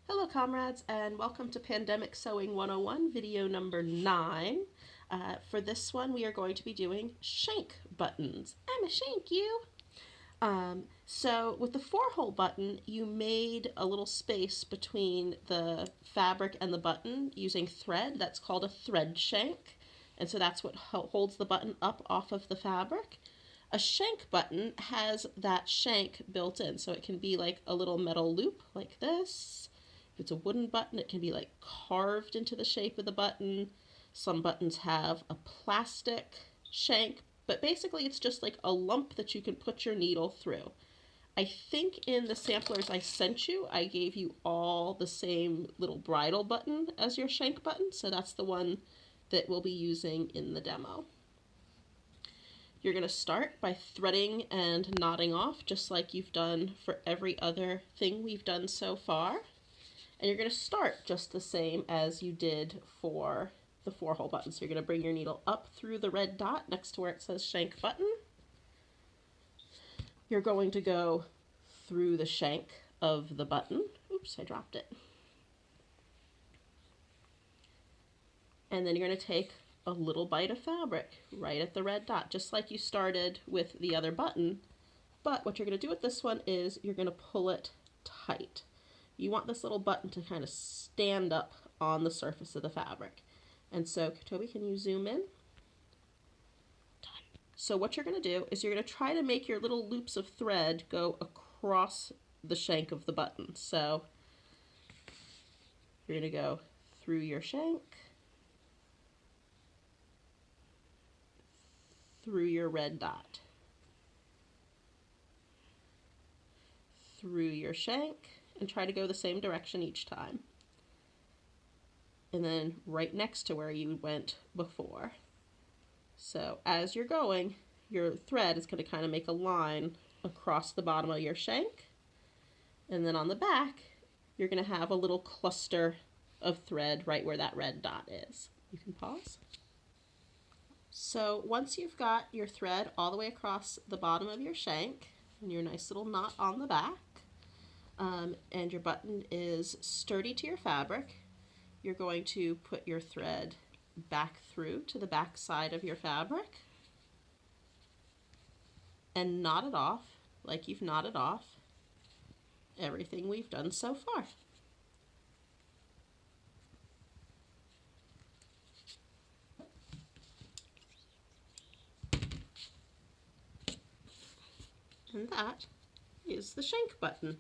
Hello comrades and welcome to Pandemic Sewing 101 video number 9. For this one we are going to be doing shank buttons. I'm a shank you! So with the 4-hole button you made a little space between the fabric and the button using thread. That's called a thread shank, and so that's what holds the button up off of the fabric. A shank button has that shank built in, so it can be like a little metal loop like this. If it's a wooden button, it can be like carved into the shape of the button. Some buttons have a plastic shank, but basically it's just like a lump that you can put your needle through. I think in the samplers I sent you, I gave you all the same little bridle button as your shank button, so that's the one that we'll be using in the demo. You're going to start by threading and knotting off, just like you've done for every other thing we've done so far. And you're going to start just the same as you did for the 4-hole button. So you're going to bring your needle up through the red dot next to where it says shank button. You're going to go through the shank of the button. Oops, I dropped it. And then you're going to take a little bite of fabric right at the red dot, just like you started with the other button. But what you're going to do with this one is you're going to pull it tight. You want this little button to kind of stand up on the surface of the fabric. And so, Toby, can you zoom in? Done. So what you're going to do is you're going to try to make your little loops of thread go across the shank of the button. So you're going to go through your shank, through your red dot, through your shank, and try to go the same direction each time. And then right next to where you went before. So as you're going, your thread is going to kind of make a line across the bottom of your shank. And then on the back, you're going to have a little cluster of thread right where that red dot is. You can pause. So once you've got your thread all the way across the bottom of your shank and your nice little knot on the back, and your button is sturdy to your fabric, you're going to put your thread back through to the back side of your fabric and knot it off like you've knotted off everything we've done so far. And that is the shank button.